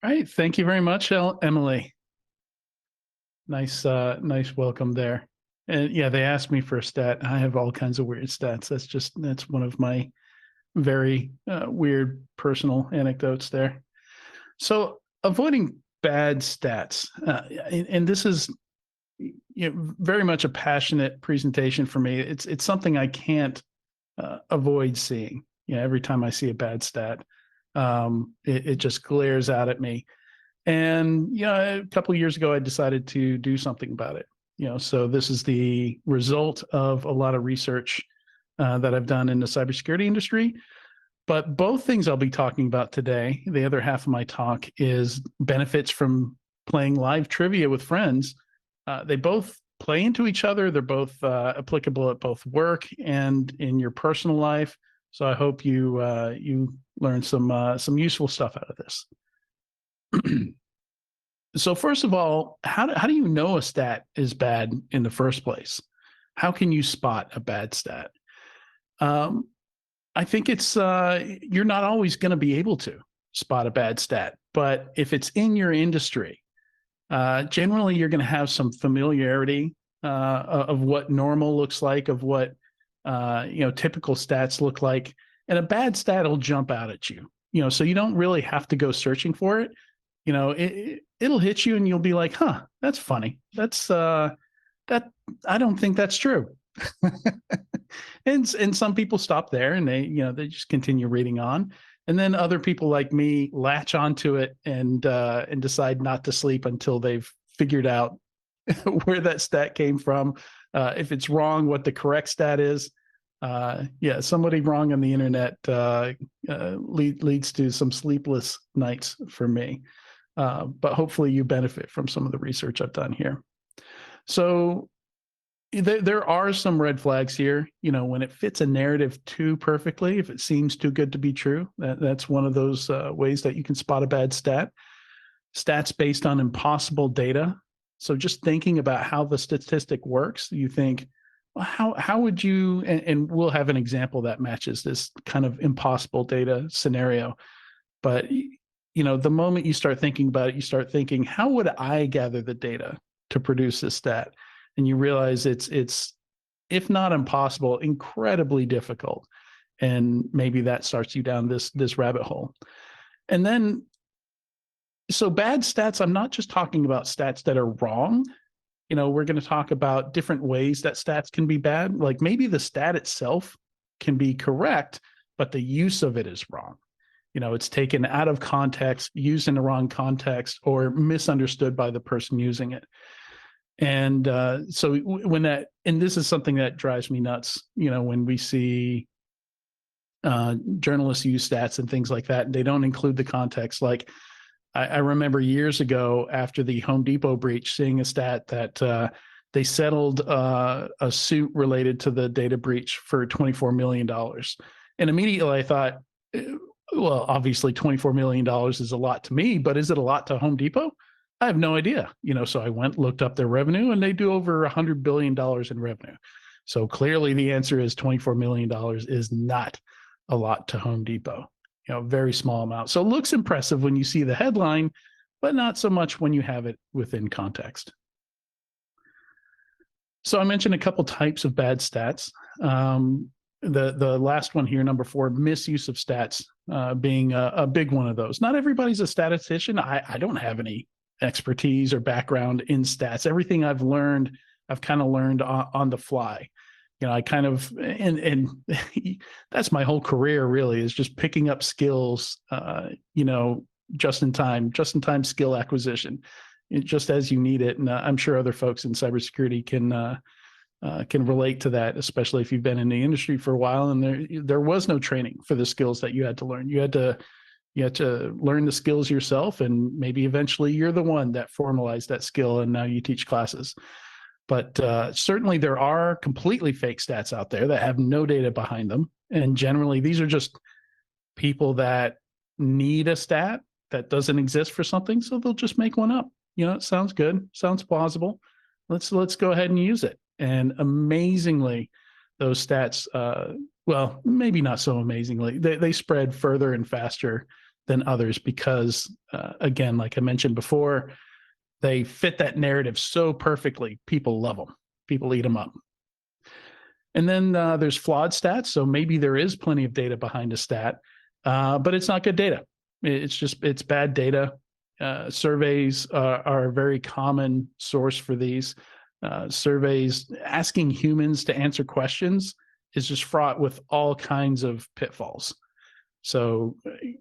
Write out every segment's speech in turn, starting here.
All right. Thank you very much, Emily. Nice welcome there. And yeah, they asked me for a stat. I have all kinds of weird stats. That's one of my very weird personal anecdotes there. So avoiding bad stats, and this is very much a passionate presentation for me. It's something I can't avoid seeing. Every time I see a bad stat, it just glares out at me. And a couple of years ago, I decided to do something about it. So this is the result of a lot of research that I've done in the cybersecurity industry. But both things I'll be talking about today, the other half of my talk is benefits from playing live trivia with friends. They both play into each other. They're both applicable at both work and in your personal life. So I hope you learn some useful stuff out of this. So first of all, how do you know a stat is bad in the first place? How can you spot a bad stat? I think it's you're not always going to be able to spot a bad stat, but if it's in your industry, generally you're going to have some familiarity of what normal looks like, of what typical stats look like, and a bad stat will jump out at you. So you don't really have to go searching for it. It'll hit you, and you'll be like, "Huh, that's funny. That's that. I don't think that's true." and some people stop there, and they just continue reading on. And then other people like me latch onto it and decide not to sleep until they've figured out where that stat came from. If it's wrong, what the correct stat is. Somebody wrong on the internet leads to some sleepless nights for me. But hopefully you benefit from some of the research I've done here. So there are some red flags here. When it fits a narrative too perfectly, if it seems too good to be true, that's one of those ways that you can spot a bad stat. Stats based on impossible data. So just thinking about how the statistic works, you think, well, how would you, and we'll have an example that matches this kind of impossible data scenario. But the moment you start thinking about it, you start thinking, how would I gather the data to produce this stat? And you realize it's if not impossible, incredibly difficult. And maybe that starts you down this rabbit hole. And then, so bad stats, I'm not just talking about stats that are wrong. We're going to talk about different ways that stats can be bad. Like maybe the stat itself can be correct, but the use of it is wrong. It's taken out of context, used in the wrong context, or misunderstood by the person using it. And so when that, and this is something that drives me nuts, when we see journalists use stats and things like that, and they don't include the context. Like I remember years ago after the Home Depot breach, seeing a stat that they settled a suit related to the data breach for $24 million. And immediately I thought, well, obviously $24 million is a lot to me, but is it a lot to Home Depot? I have no idea. So I looked up their revenue, and they do over $100 billion in revenue. So clearly the answer is $24 million is not a lot to Home Depot, very small amount. So it looks impressive when you see the headline, but not so much when you have it within context. So I mentioned a couple types of bad stats. The last one here, number 4, misuse of stats, being a big one of those. Not everybody's a statistician. I don't have any expertise or background in stats. Everything I've learned, I've kind of learned on the fly. I kind of, and that's my whole career really, is just picking up skills, just in time skill acquisition, just as you need it. And I'm sure other folks in cybersecurity can relate to that, especially if you've been in the industry for a while and there was no training for the skills that you had to learn. You had to learn the skills yourself, and maybe eventually you're the one that formalized that skill and now you teach classes. But certainly there are completely fake stats out there that have no data behind them. And generally these are just people that need a stat that doesn't exist for something, so they'll just make one up. It sounds good, sounds plausible. Let's go ahead and use it. And amazingly, those stats, well, maybe not so amazingly, they spread further and faster than others because, again, like I mentioned before, they fit that narrative so perfectly. People love them. People eat them up. And then there's flawed stats. So maybe there is plenty of data behind a stat, but it's not good data. It's bad data. Surveys are a very common source for these. Surveys asking humans to answer questions is just fraught with all kinds of pitfalls. So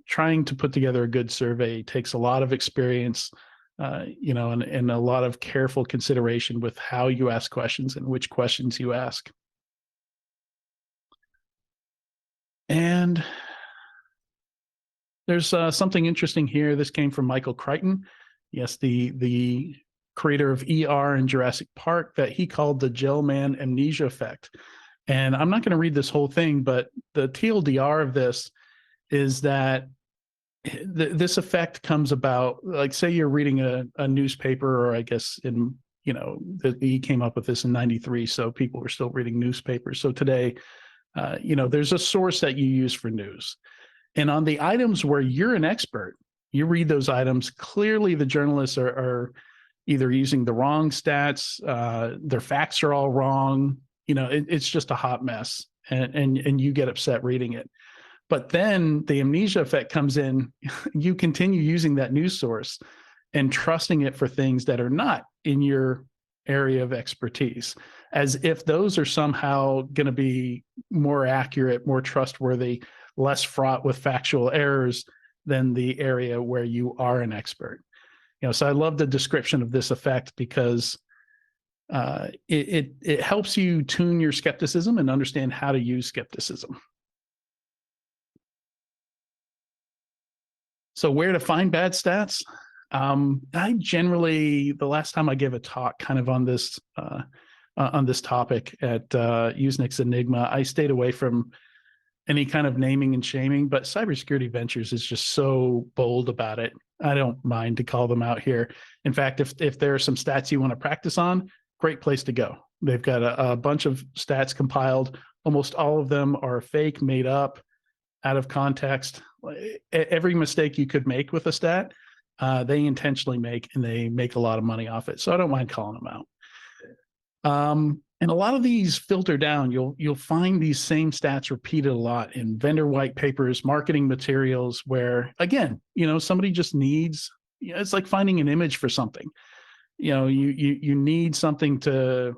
trying to put together a good survey takes a lot of experience, and a lot of careful consideration with how you ask questions and which questions you ask. And there's something interesting here. This came from Michael Crichton. Yes, the creator of ER and Jurassic Park, that he called the Gel-Man amnesia effect. And I'm not going to read this whole thing, but the TLDR of this is that this effect comes about, like, say you're reading a newspaper, or I guess he came up with this in 93, so people were still reading newspapers. So today, there's a source that you use for news. And on the items where you're an expert, you read those items, clearly the journalists are either using the wrong stats, their facts are all wrong, it's just a hot mess, and you get upset reading it. But then the amnesia effect comes in. You continue using that news source and trusting it for things that are not in your area of expertise, as if those are somehow going to be more accurate, more trustworthy, less fraught with factual errors than the area where you are an expert. So I love the description of this effect because it helps you tune your skepticism and understand how to use skepticism. So where to find bad stats? I generally, the last time I gave a talk kind of on this topic at Usenix's Enigma, I stayed away from any kind of naming and shaming, but Cybersecurity Ventures is just so bold about it. I don't mind to call them out here. In fact, if there are some stats you want to practice on, great place to go. They've got a bunch of stats compiled. Almost all of them are fake, made up, out of context. Every mistake you could make with a stat, they intentionally make, and they make a lot of money off it. So I don't mind calling them out. And a lot of these filter down. You'll find these same stats repeated a lot in vendor white papers, marketing materials, where, again, somebody just needs, it's like finding an image for something. You need something to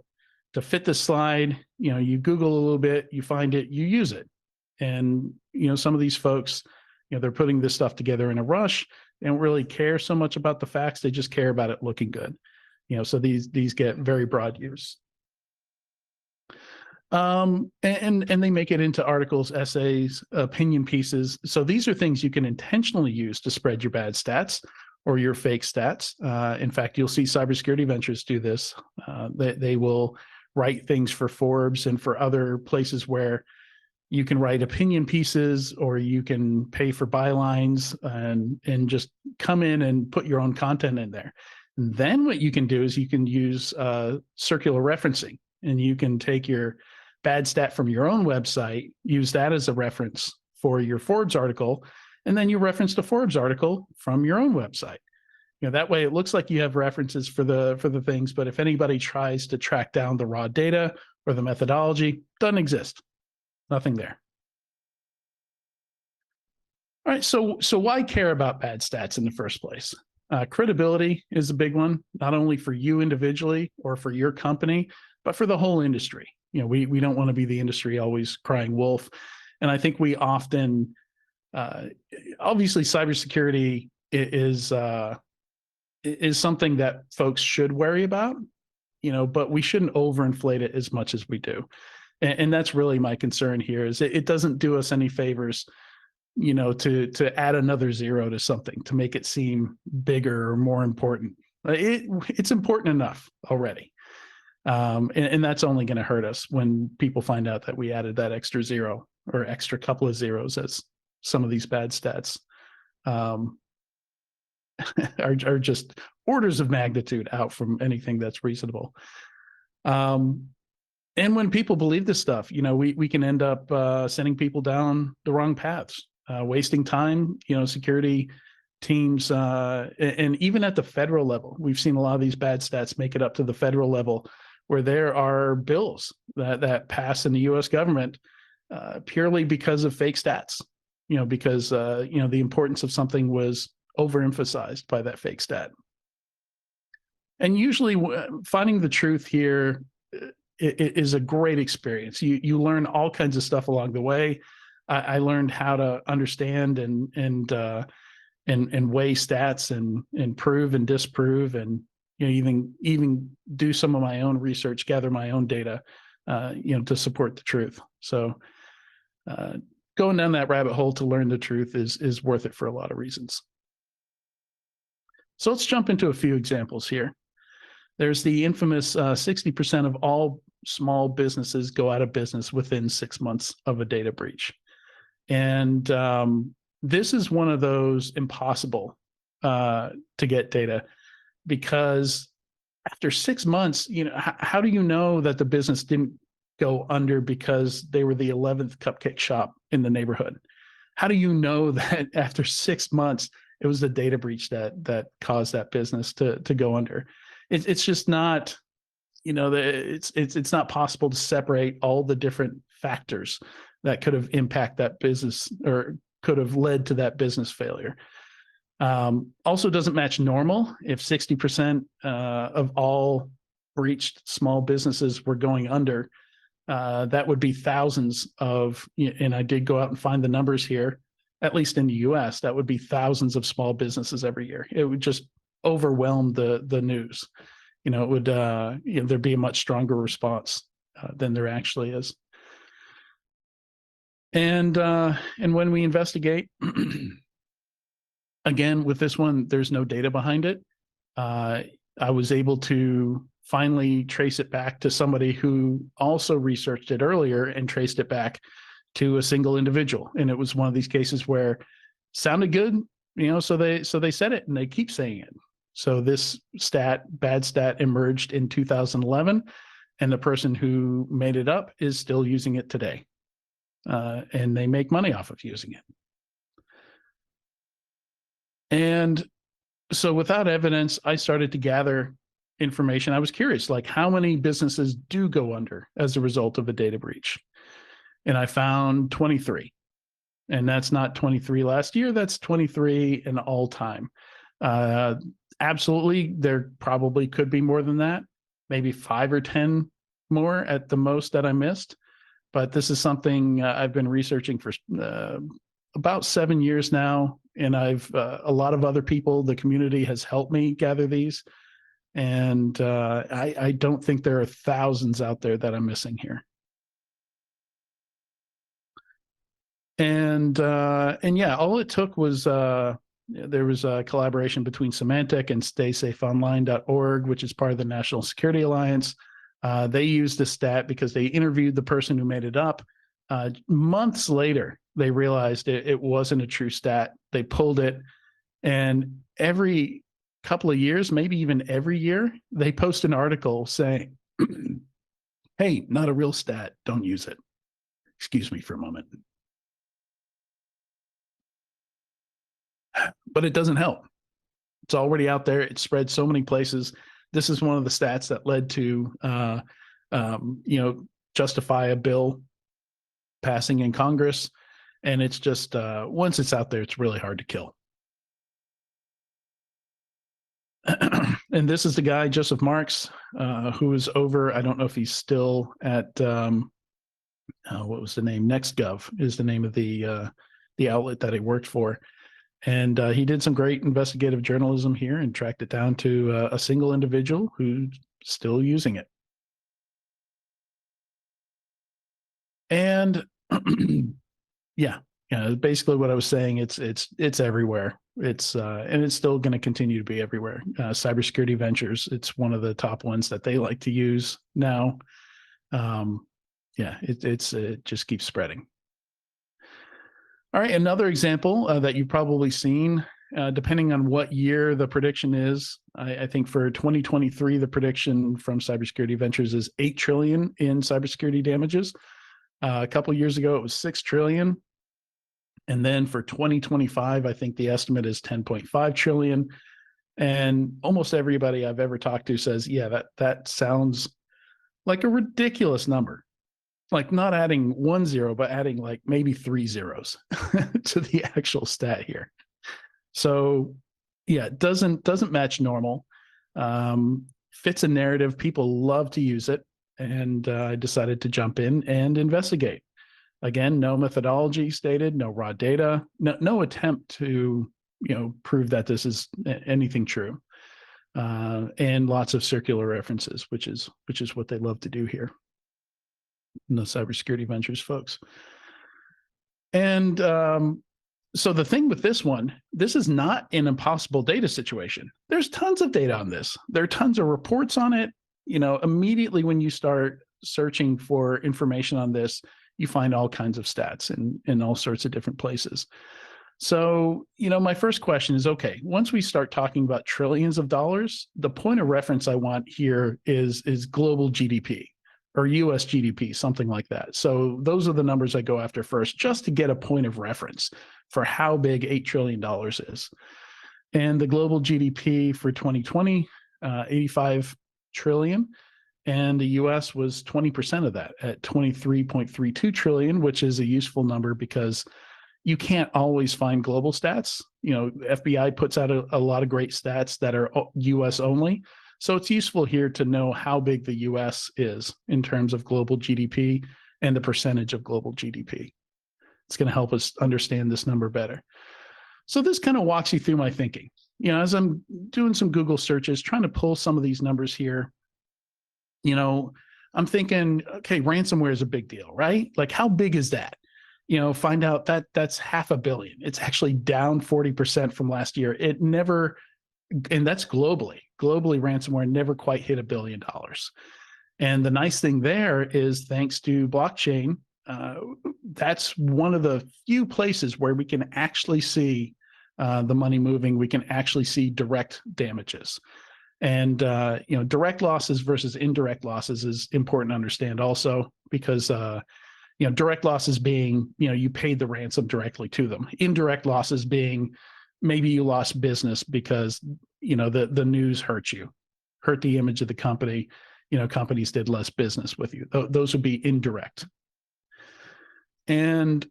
fit the slide. You Google a little bit, you find it, you use it. And, some of these folks, they're putting this stuff together in a rush. They don't really care so much about the facts. They just care about it looking good. So these get very broad use. And they make it into articles, essays, opinion pieces. So these are things you can intentionally use to spread your bad stats or your fake stats. In fact, you'll see Cybersecurity Ventures do this. They will write things for Forbes and for other places where you can write opinion pieces, or you can pay for bylines and just come in and put your own content in there. And then what you can do is you can use circular referencing, and you can take your bad stat from your own website, use that as a reference for your Forbes article, and then you reference the Forbes article from your own website. That way it looks like you have references for the things, but if anybody tries to track down the raw data or the methodology, doesn't exist. Nothing there. All right, so why care about bad stats in the first place? Credibility is a big one, not only for you individually or for your company, but for the whole industry. We don't want to be the industry always crying wolf. And I think we often, obviously cybersecurity is something that folks should worry about, but we shouldn't overinflate it as much as we do. And that's really my concern here, is it doesn't do us any favors, to add another zero to something to make it seem bigger or more important. It's important enough already. And that's only going to hurt us when people find out that we added that extra zero or extra couple of zeros, as some of these bad stats are just orders of magnitude out from anything that's reasonable. And when people believe this stuff, we can end up sending people down the wrong paths. wasting time. Security teams, and even at the federal level, we've seen a lot of these bad stats make it up to the federal level, where there are bills that pass in the U.S. government purely because of fake stats. Because the importance of something was overemphasized by that fake stat. And usually, finding the truth here is a great experience. You learn all kinds of stuff along the way. I learned how to understand and weigh stats and prove and disprove, and even do some of my own research, gather my own data, to support the truth. So going down that rabbit hole to learn the truth is worth it for a lot of reasons. So let's jump into a few examples here. There's the infamous 60% of all small businesses go out of business within 6 months of a data breach. And this is one of those impossible to get data, because after 6 months, how do you know that the business didn't go under because they were the 11th cupcake shop in the neighborhood? How do you know that after 6 months it was the data breach that caused that business to go under? It's just not, it's not possible to separate all the different factors that could have impacted that business or could have led to that business failure. Also doesn't match normal. If 60% of all breached small businesses were going under, that would be thousands of, and I did go out and find the numbers here, at least in the US, that would be thousands of small businesses every year. It would just overwhelm the news. It would, there'd be a much stronger response than there actually is. And when we investigate, again, with this one, there's no data behind it. I was able to finally trace it back to somebody who also researched it earlier and traced it back to a single individual. And it was one of these cases where it sounded good, so they said it and they keep saying it. So this bad stat emerged in 2011, and the person who made it up is still using it today. And they make money off of using it. And so without evidence, I started to gather information. I was curious, like, how many businesses do go under as a result of a data breach? And I found 23. And that's not 23 last year, that's 23 in all time. Absolutely, there probably could be more than that, maybe 5 or 10 more at the most that I missed. But this is something I've been researching for about 7 years now. And I've a lot of other people, the community has helped me gather these. And I don't think there are thousands out there that I'm missing here. And yeah, all it took was there was a collaboration between Symantec and StaySafeOnline.org, which is part of the National Security Alliance. They used this stat because they interviewed the person who made it up. Months later, they realized it wasn't a true stat. They pulled it, and every couple of years, maybe even every year, they post an article saying, hey, not a real stat, don't use it. Excuse me for a moment. But it doesn't help. It's already out there. It's spread so many places. This is one of the stats that led to, justify a bill passing in Congress. And it's just, once it's out there, it's really hard to kill. And this is the guy, Joseph Marks, who is over, I don't know if he's still at, what was the name? NextGov is the name of the outlet that he worked for. And he did some great investigative journalism here and tracked it down to a single individual who's still using it. And yeah, basically what I was saying, it's everywhere. It's and it's still going to continue to be everywhere. Cybersecurity Ventures, it's one of the top ones that they like to use now. Yeah, it just keeps spreading. All right, another example that you've probably seen, depending on what year the prediction is. I think for 2023, the prediction from Cybersecurity Ventures is 8 trillion in cybersecurity damages. A couple of years ago, it was 6 trillion. And then for 2025, I think the estimate is 10.5 trillion. And almost everybody I've ever talked to says, yeah, that sounds like a ridiculous number. Like not adding 1 0, but adding like maybe 3 zeros to the actual stat here. So yeah, it doesn't match normal. Fits a narrative. People love to use it. And I decided to jump in and investigate. Again, no methodology stated, no raw data, no attempt to prove that this is anything true, and lots of circular references, which is what they love to do here in the cybersecurity ventures folks. And so the thing with this one, this is not an impossible data situation. There's tons of data on this. There are tons of reports on it. Immediately when you start searching for information on this, you find all kinds of stats in all sorts of different places. So, my first question is, okay, once we start talking about trillions of dollars, the point of reference I want here is global GDP or US GDP, something like that. So those are the numbers I go after first, just to get a point of reference for how big $8 trillion is. And the global GDP for 2020, 85 trillion. And the US was 20% of that at 23.32 trillion, which is a useful number because you can't always find global stats. FBI puts out a lot of great stats that are US only. So it's useful here to know how big the US is in terms of global GDP and the percentage of global GDP. It's going to help us understand this number better. So this kind of walks you through my thinking. As I'm doing some Google searches, trying to pull some of these numbers here, I'm thinking, okay, ransomware is a big deal, right? Like how big is that? Find out that that's $500 million. It's actually down 40% from last year. It never, and that's globally. Globally, ransomware never quite hit $1 billion. And the nice thing there is, thanks to blockchain, that's one of the few places where we can actually see the money moving. We can actually see direct damages. And direct losses versus indirect losses is important to understand also, because direct losses being, you paid the ransom directly to them. Indirect losses being maybe you lost business because, the news hurt the image of the company. Companies did less business with you. Those would be indirect. And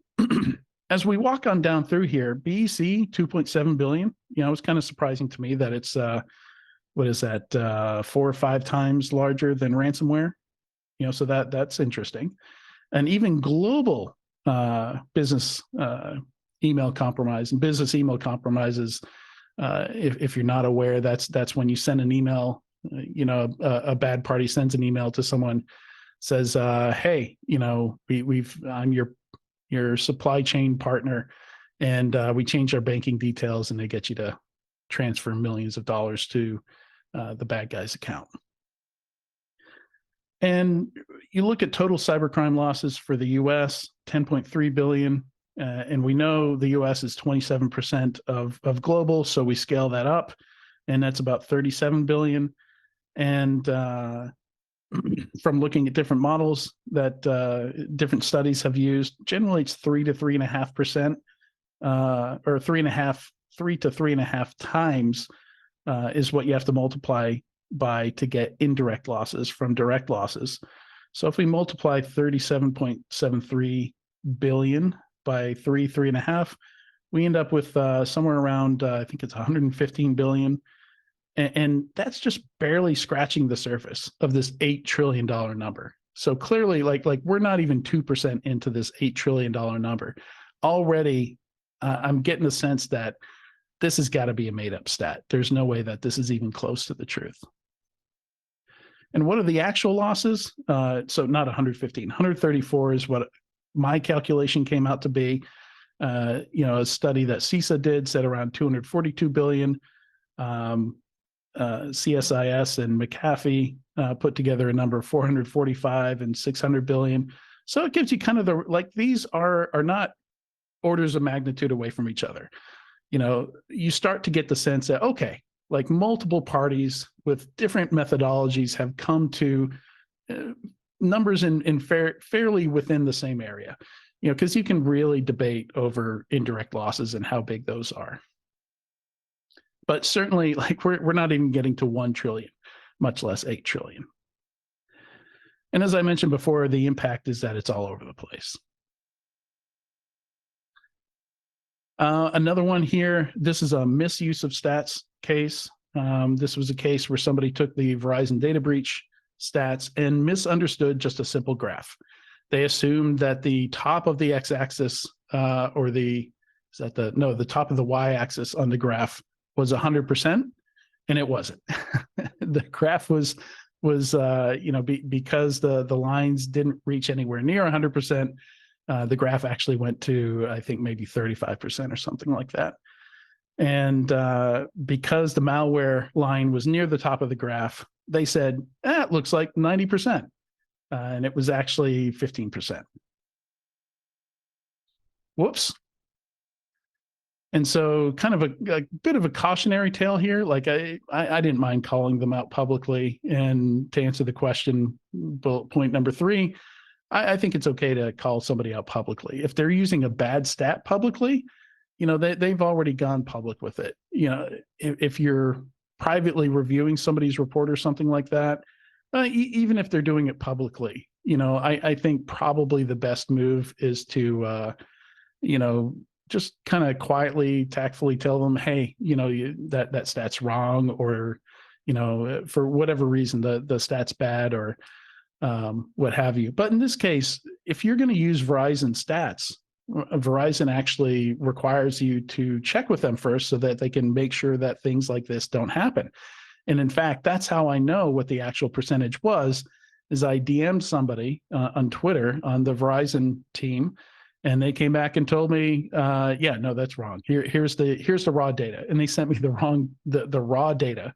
as we walk on down through here, BEC, 2.7 billion, it's kind of surprising to me that it's, 4 or 5 times larger than ransomware. So that's interesting. And even global business email compromise and business email compromises, if you're not aware, that's when you send an email, a bad party sends an email to someone, says, hey, I'm your supply chain partner, and we change our banking details, and they get you to transfer millions of dollars to the bad guy's account. And you look at total cybercrime losses for the US, 10.3 billion. And we know the US is 27% of global, so we scale that up, and that's about 37 billion. And from looking at different models that different studies have used, generally it's 3 to 3.5%, or 3 to 3.5 times is what you have to multiply by to get indirect losses from direct losses. So if we multiply 37.73 billion by 3.5, we end up with somewhere around, I think it's 115 billion. And that's just barely scratching the surface of this $8 trillion number. So clearly, like we're not even 2% into this $8 trillion number. Already, I'm getting the sense that this has got to be a made-up stat. There's no way that this is even close to the truth. And what are the actual losses? So not 115, 134 is what my calculation came out to be. A study that CISA did said around 242 billion. CSIS and McAfee put together a number of 445 and 600 billion. So it gives you kind of these are not orders of magnitude away from each other. You start to get the sense that, okay, like multiple parties with different methodologies have come to numbers in fairly within the same area. because you can really debate over indirect losses and how big those are. But certainly, like we're not even getting to 1 trillion, much less 8 trillion. And as I mentioned before, the impact is that it's all over the place. Another one here, this is a misuse of stats case. This was a case where somebody took the Verizon data breach stats and misunderstood just a simple graph. They assumed that the top of the x-axis the top of the y-axis on the graph was 100%, and it wasn't. The graph was because the lines didn't reach anywhere near 100%. The graph actually went to, I think, maybe 35% or something like that. And because the malware line was near the top of the graph, they said, it looks like 90%. And it was actually 15%. Whoops. And so kind of a bit of a cautionary tale here. Like I didn't mind calling them out publicly. And to answer the question, bullet point number 3, I think it's okay to call somebody out publicly. If they're using a bad stat publicly, they've already gone public with it. If you're privately reviewing somebody's report or something like that, even if they're doing it publicly, I think probably the best move is to, just kind of quietly, tactfully tell them, hey, that stat's wrong, or, for whatever reason, the stat's bad, or what have you. But in this case, if you're going to use Verizon stats, Verizon actually requires you to check with them first so that they can make sure that things like this don't happen. And in fact, that's how I know what the actual percentage was, is I DM'd somebody on Twitter on the Verizon team, and they came back and told me, no, that's wrong. Here's the raw data. And they sent me the raw data.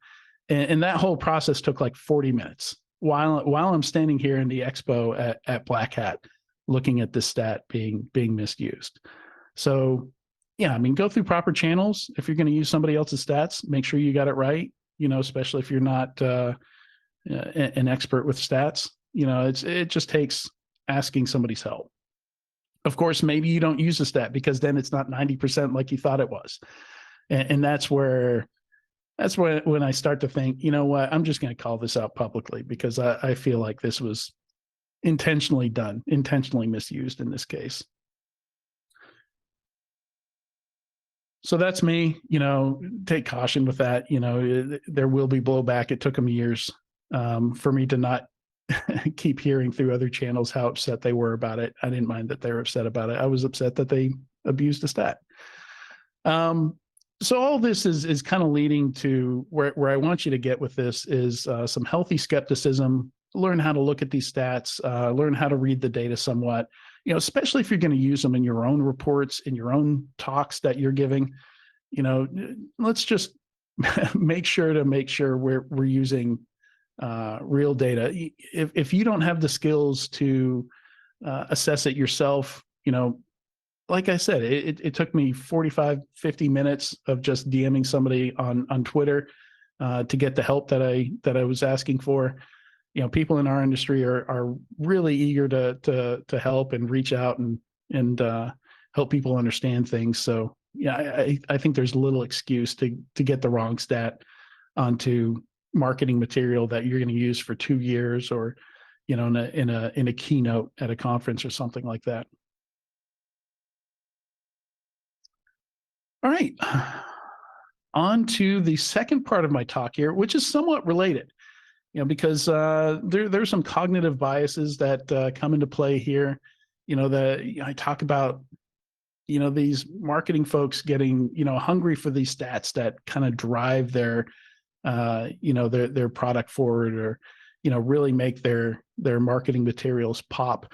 And that whole process took like 40 minutes while I'm standing here in the expo at Black Hat looking at this stat being misused. So yeah, go through proper channels. If you're going to use somebody else's stats, make sure you got it right, especially if you're not an expert with stats. It just takes asking somebody's help. Of course, maybe you don't use a stat because then it's not 90% like you thought it was. And that's when I start to think, what, I'm just going to call this out publicly, because I feel like this was intentionally done, intentionally misused in this case. So that's me, take caution with that. There will be blowback. It took them years for me to not keep hearing through other channels how upset they were about it. I didn't mind that they were upset about it. I was upset that they abused a stat. So all this is kind of leading to where I want you to get with this is some healthy skepticism. Learn how to look at these stats, learn how to read the data somewhat, especially if you're going to use them in your own reports, in your own talks that you're giving. Let's just make sure we're using real data. If you don't have the skills to assess it yourself, like I said, it took me 45, 50 minutes of just DMing somebody on Twitter to get the help that I was asking for. People in our industry are really eager to help and reach out and help people understand things. So yeah, I think there's little excuse to get the wrong stat onto marketing material that you're going to use for 2 years, or in a keynote at a conference or something like that. All right, on to the second part of my talk here, which is somewhat related, because there's some cognitive biases that come into play here. I talk about, these marketing folks getting, hungry for these stats that kind of drive their product forward, or, really make their marketing materials pop.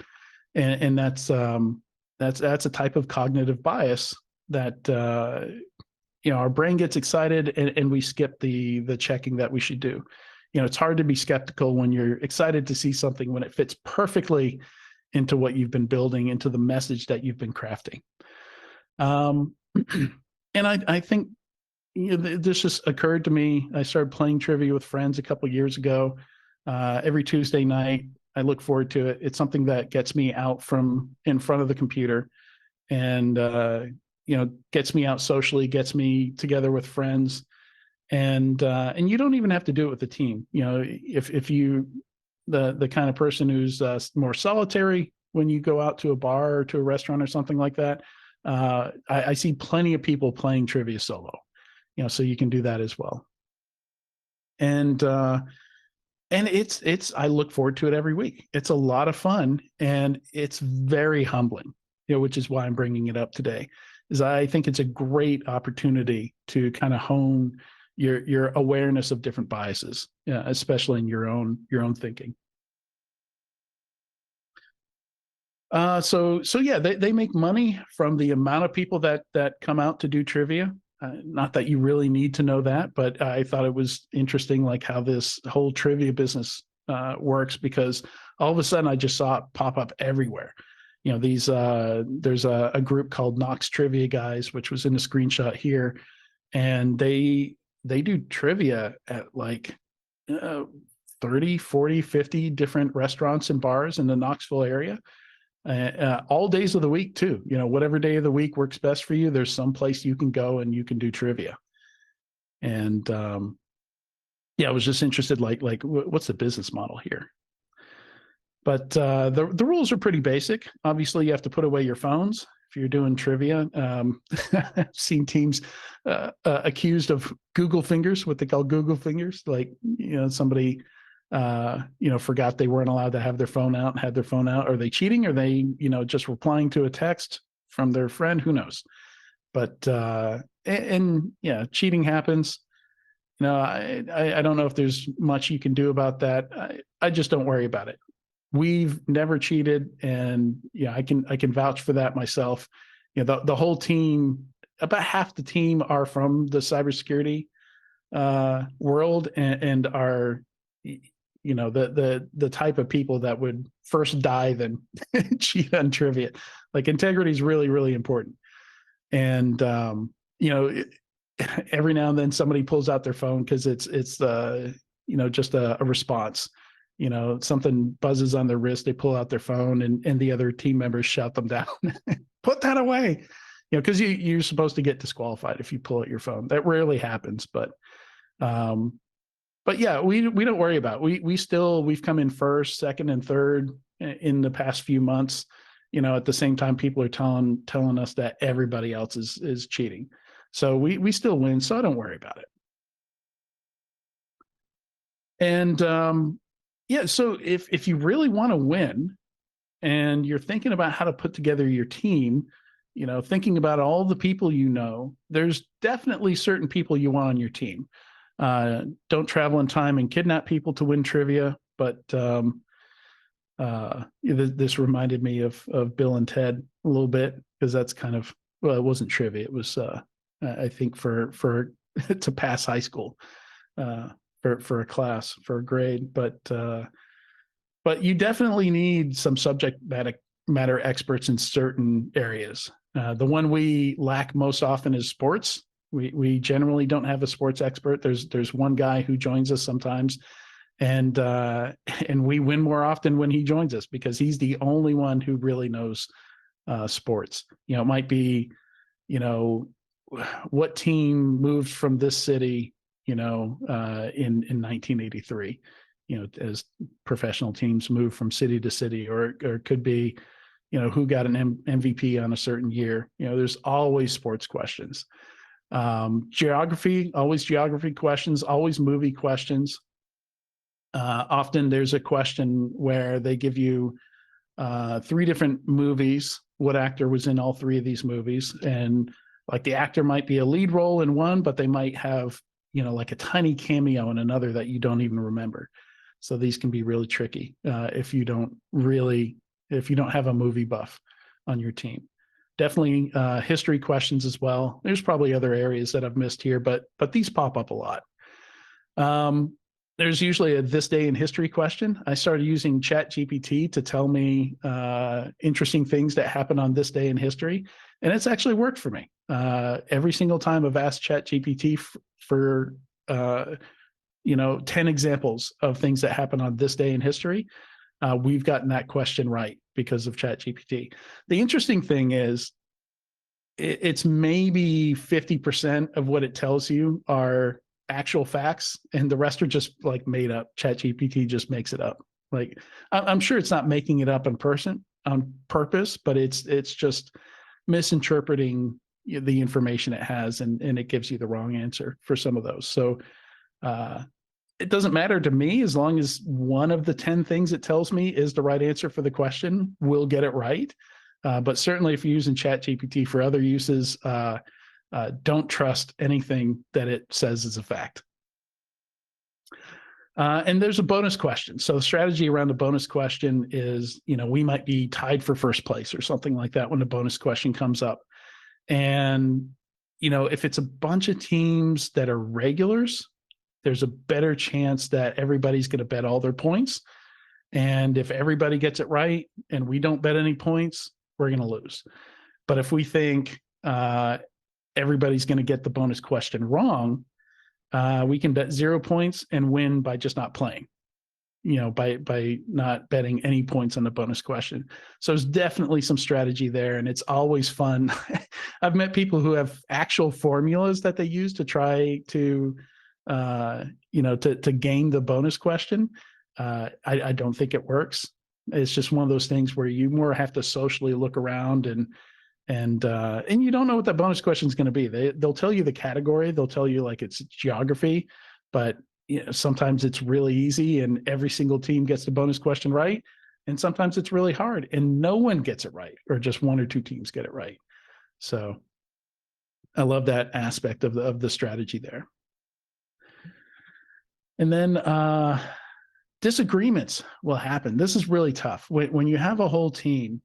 And that's a type of cognitive bias that, our brain gets excited and we skip the checking that we should do. It's hard to be skeptical when you're excited to see something when it fits perfectly into what you've been building, into the message that you've been crafting. And I think, this just occurred to me. I started playing trivia with friends a couple of years ago. Every Tuesday night, I look forward to it. It's something that gets me out from in front of the computer and, gets me out socially, gets me together with friends. And you don't even have to do it with the team. If you, the kind of person who's more solitary, when you go out to a bar or to a restaurant or something like that, I see plenty of people playing trivia solo, so you can do that as well. And it's I look forward to it every week. It's a lot of fun and it's very humbling, which is why I'm bringing it up today. Is I think it's a great opportunity to kind of hone your awareness of different biases, especially in your own thinking. So yeah, they make money from the amount of people that come out to do trivia. Not that you really need to know that, but I thought it was interesting, like how this whole trivia business works, because all of a sudden I just saw it pop up everywhere. There's a group called Knox Trivia Guys, which was in the screenshot here, and they do trivia at like 30, 40, 50 different restaurants and bars in the Knoxville area. All days of the week too. Whatever day of the week works best for you, there's some place you can go and you can do trivia. And I was just interested, like what's the business model here? But the rules are pretty basic. Obviously, you have to put away your phones if you're doing trivia. I've seen teams accused of Google fingers, what they call Google fingers. Like, somebody forgot they weren't allowed to have their phone out and had their phone out. Are they cheating? Are they, just replying to a text from their friend? Who knows? But, cheating happens. I don't know if there's much you can do about that. I just don't worry about it. We've never cheated. And I can vouch for that myself. The whole team, about half the team are from the cybersecurity world and are, the type of people that would first die than cheat on trivia. Like, integrity is really, really important. And, every now and then somebody pulls out their phone because it's just a response. Something buzzes on their wrist, they pull out their phone, and the other team members shout them down. Put that away. Because you're supposed to get disqualified if you pull out your phone. That rarely happens, but yeah, we don't worry about it. We've come in first, second, and third in the past few months. At the same time, people are telling us that everybody else is cheating. So we still win. So I don't worry about it. And so if you really want to win, and you're thinking about how to put together your team, thinking about all the people there's definitely certain people you want on your team. Don't travel in time and kidnap people to win trivia. But this reminded me of Bill and Ted a little bit, because that's kind of, well, it wasn't trivia. It was, I think, for to pass high school, for a class, for a grade. But you definitely need some subject matter experts in certain areas. The one we lack most often is sports. We generally don't have a sports expert. There's one guy who joins us sometimes, and we win more often when he joins us, because he's the only one who really knows sports. It might be, what team moved from this city, in 1983, as professional teams move from city to city, or it could be, who got an MVP on a certain year. There's always sports questions. Geography, always geography questions, always movie questions. Often there's a question where they give you 3 different movies. What actor was in all 3 of these movies? And like, the actor might be a lead role in one, but they might have, like a tiny cameo in another that you don't even remember. So these can be really tricky if you don't have a movie buff on your team. Definitely history questions as well. There's probably other areas that I've missed here, but these pop up a lot. There's usually a this day in history question. I started using ChatGPT to tell me interesting things that happened on this day in history, and it's actually worked for me. Every single time I've asked ChatGPT for 10 examples of things that happened on this day in history, we've gotten that question right because of ChatGPT. The interesting thing is it's maybe 50% of what it tells you are actual facts, and the rest are just like made up. ChatGPT just makes it up. Like I'm sure it's not making it up on purpose, but it's just misinterpreting the information it has, and it gives you the wrong answer for some of those. So it doesn't matter to me as long as one of the 10 things it tells me is the right answer for the question, we'll get it right. But certainly if you're using ChatGPT for other uses, don't trust anything that it says is a fact. And there's a bonus question. So the strategy around the bonus question is, we might be tied for first place or something like that when the bonus question comes up. And, if it's a bunch of teams that are regulars, there's a better chance that everybody's going to bet all their points. And if everybody gets it right and we don't bet any points, we're going to lose. But if we think everybody's going to get the bonus question wrong, we can bet 0 points and win by just not playing, by not betting any points on the bonus question. So there's definitely some strategy there, and it's always fun. I've met people who have actual formulas that they use to try to, to gain the bonus question. I don't think it works. It's just one of those things where you more have to socially look around, and you don't know what that bonus question is going to be. They'll tell you the category. They'll tell you like it's geography, but sometimes it's really easy and every single team gets the bonus question right. And sometimes it's really hard and no one gets it right, or just one or two teams get it right. So I love that aspect of the strategy there. And then disagreements will happen. This is really tough. When you have a whole team,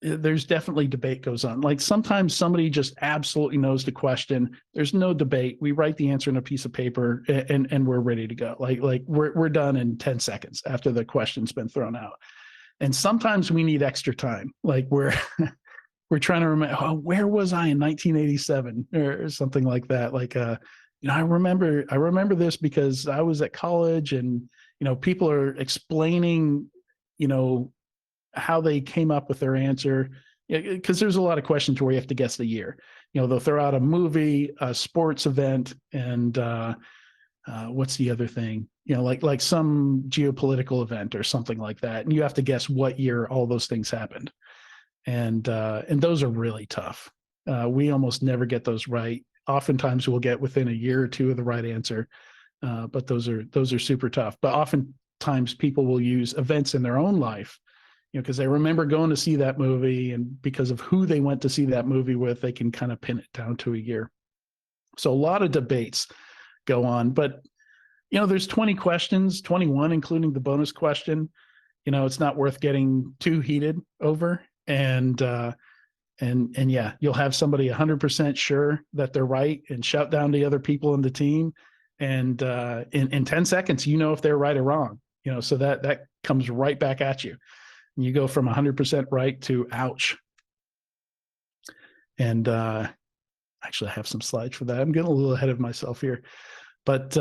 there's definitely debate goes on. Like sometimes somebody just absolutely knows the question. There's no debate. We write the answer in a piece of paper and we're ready to go. Like we're done in 10 seconds after the question's been thrown out. And sometimes we need extra time. Like we're trying to remember, where was I in 1987 or something like that. Like, I remember this because I was at college, and, people are explaining, how they came up with their answer, because there's a lot of questions where you have to guess the year. They'll throw out a movie, a sports event, and what's the other thing? Like some geopolitical event or something like that, and you have to guess what year all those things happened. And those are really tough. We almost never get those right. Oftentimes we'll get within a year or two of the right answer, but those are super tough. But oftentimes people will use events in their own life, because they remember going to see that movie, and because of who they went to see that movie with, they can kind of pin it down to a year. So a lot of debates go on, but there's 20 questions, 21, including the bonus question. It's not worth getting too heated over. And yeah, you'll have somebody 100% sure that they're right and shout down the other people in the team. And in 10 seconds, if they're right or wrong, so that comes right back at you. And you go from 100% right to ouch. And actually I have some slides for that. I'm getting a little ahead of myself here, but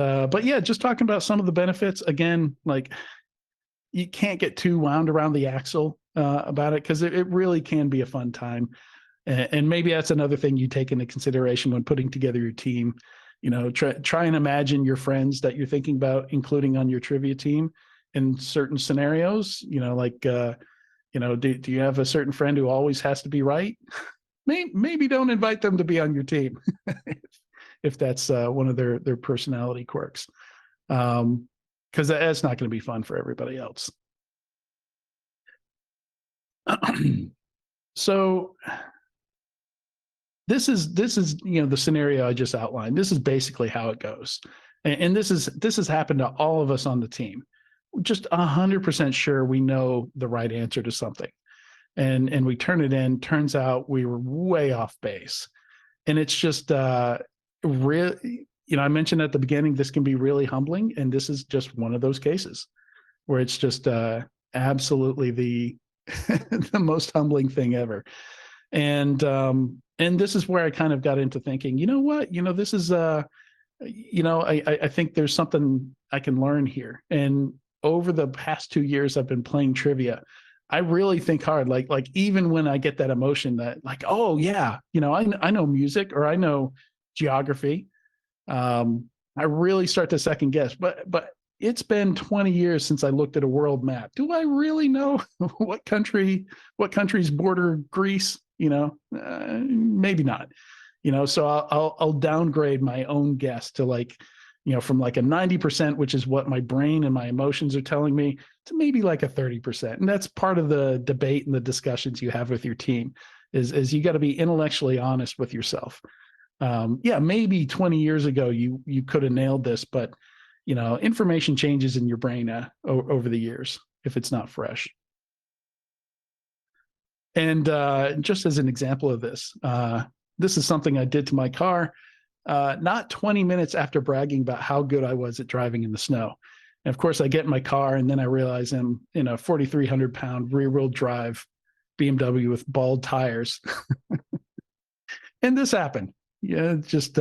yeah, just talking about some of the benefits again, like you can't get too wound around the axle about it, because it really can be a fun time. And maybe that's another thing you take into consideration when putting together your team. Try and imagine your friends that you're thinking about including on your trivia team in certain scenarios. Do you have a certain friend who always has to be right? Maybe don't invite them to be on your team if that's one of their personality quirks, because that's not going to be fun for everybody else. So this is the scenario I just outlined. This is basically how it goes, and this has happened to all of us on the team. Just 100% sure we know the right answer to something, and we turn it in. Turns out we were way off base, and it's just really, I mentioned at the beginning, this can be really humbling, and this is just one of those cases where it's just absolutely the the most humbling thing ever. And this is where I kind of got into thinking, this is I think there's something I can learn here. And over the past 2 years I've been playing trivia, I really think hard. Like even when I get that emotion that like, oh yeah, I know music or I know geography. I really start to second guess. But it's been 20 years since I looked at a world map. Do I really know what countries border Greece? Maybe not. So I'll downgrade my own guess to like, from like a 90%, which is what my brain and my emotions are telling me, to maybe like a 30%. And that's part of the debate and the discussions you have with your team is you got to be intellectually honest with yourself. Yeah, maybe 20 years ago you could have nailed this, but information changes in your brain over the years if it's not fresh. And just as an example of this, this is something I did to my car. Not 20 minutes after bragging about how good I was at driving in the snow. And of course, I get in my car and then I realize I'm in a 4,300 pound rear wheel drive BMW with bald tires. And this happened. Yeah, just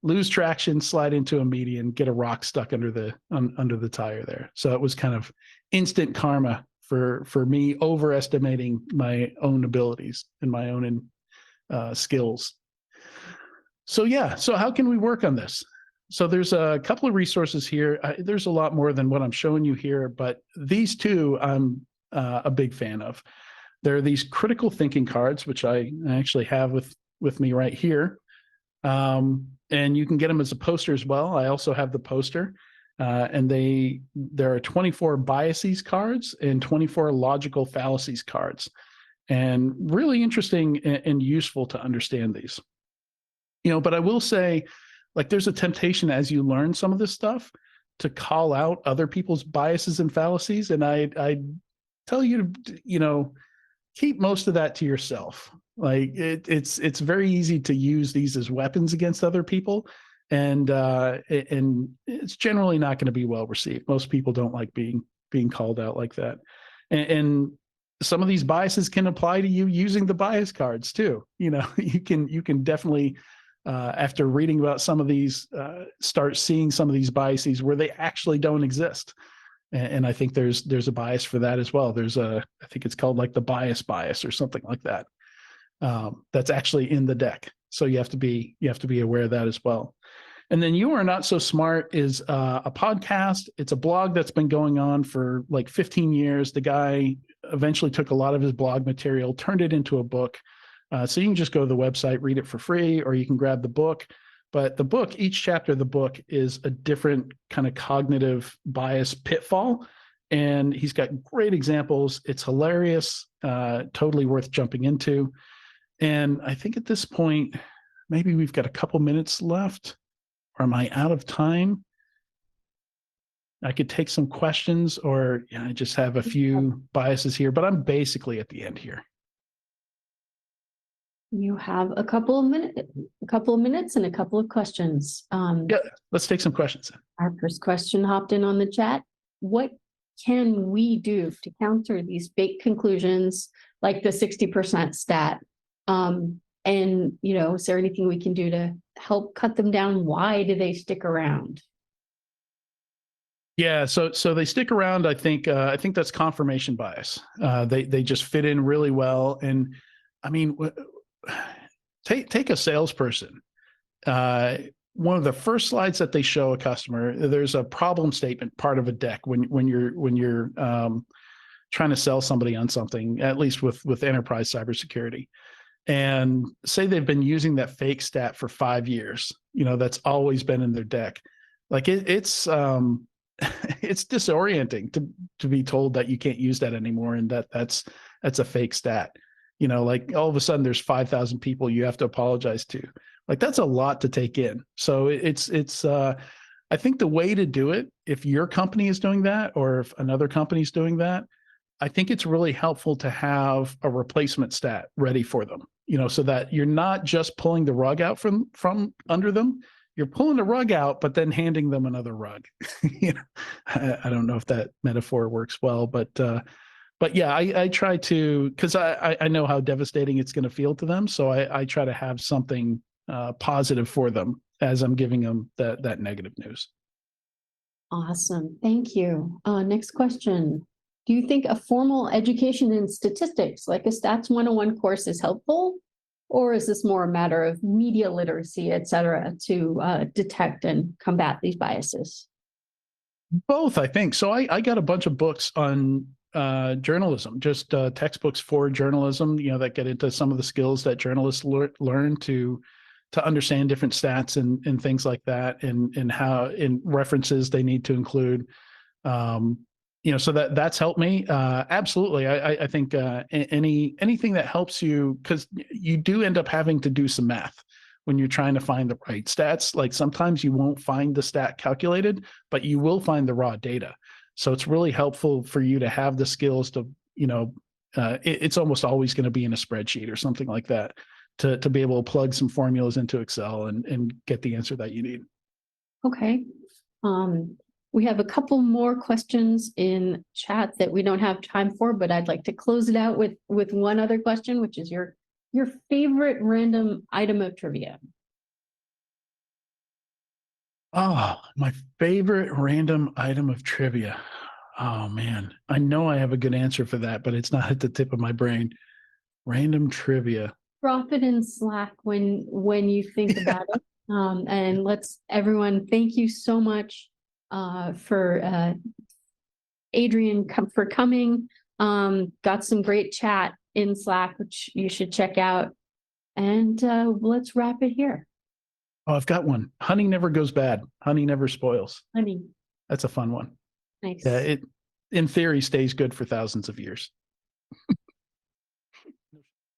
lose traction, slide into a median, get a rock stuck under the tire there. So it was kind of instant karma for me overestimating my own abilities and my own skills. So yeah, so how can we work on this? So there's a couple of resources here. There's a lot more than what I'm showing you here, but these two I'm a big fan of. There are these critical thinking cards, which I actually have with me right here. And you can get them as a poster as well. I also have the poster. And there are 24 biases cards and 24 logical fallacies cards. And really interesting and useful to understand these. But I will say, like, there's a temptation as you learn some of this stuff to call out other people's biases and fallacies. And I tell you to, keep most of that to yourself. Like it's very easy to use these as weapons against other people. And it's generally not going to be well received. Most people don't like being called out like that. And some of these biases can apply to you using the bias cards too. You can definitely, after reading about some of these, start seeing some of these biases where they actually don't exist. And I think there's a bias for that as well. I think it's called like the bias or something like that. That's actually in the deck. So you have to be aware of that as well. And then You Are Not So Smart is a podcast. It's a blog that's been going on for like 15 years. The guy eventually took a lot of his blog material, turned it into a book. So you can just go to the website, read it for free, or you can grab the book. But the book, each chapter of the book is a different kind of cognitive bias pitfall. And he's got great examples. It's hilarious, totally worth jumping into. And I think at this point, maybe we've got a couple minutes left. Or am I out of time? I could take some questions, or I just have a few biases here, but I'm basically at the end here. You have a couple of minutes and a couple of questions. Yeah, let's take some questions. Our first question hopped in on the chat. What can we do to counter these fake conclusions like the 60% stat? And, is there anything we can do to help cut them down? Why do they stick around? Yeah, so they stick around. I think that's confirmation bias. They just fit in really well. And I mean, take a salesperson. One of the first slides that they show a customer, there's a problem statement part of a deck when you're trying to sell somebody on something, at least with enterprise cybersecurity. And say they've been using that fake stat for 5 years, that's always been in their deck. Like it's disorienting to be told that you can't use that anymore. And that's a fake stat, like all of a sudden there's 5,000 people you have to apologize to. Like that's a lot to take in. So I think the way to do it, if your company is doing that, or if another company is doing that, I think it's really helpful to have a replacement stat ready for them, so that you're not just pulling the rug out from under them. You're pulling the rug out, but then handing them another rug. I don't know if that metaphor works well, but yeah, I try to, because I know how devastating it's going to feel to them. So I try to have something positive for them as I'm giving them that negative news. Awesome. Thank you. Next question. Do you think a formal education in statistics, like a Stats 101 course, is helpful? Or is this more a matter of media literacy, et cetera, to detect and combat these biases? Both, I think. So I got a bunch of books on journalism, just textbooks for journalism, that get into some of the skills that journalists learn to understand different stats and things like that, and how in references they need to include. So that's helped me. Absolutely. I think anything that helps you, because you do end up having to do some math when you're trying to find the right stats. Like sometimes you won't find the stat calculated, but you will find the raw data. So it's really helpful for you to have the skills to, it's almost always going to be in a spreadsheet or something like that, to be able to plug some formulas into Excel and get the answer that you need. Okay. We have a couple more questions in chat that we don't have time for, but I'd like to close it out with one other question, which is your favorite random item of trivia. Oh, my favorite random item of trivia. Oh man, I know I have a good answer for that, but it's not at the tip of my brain. Random trivia. Drop it in Slack when you think about it. And let's everyone, thank you so much for Adrian for coming. Got some great chat in Slack, which you should check out. And let's wrap it here. Oh, I've got one. Honey never goes bad. Honey never spoils. Honey. That's a fun one. Nice. Yeah, it in theory stays good for thousands of years.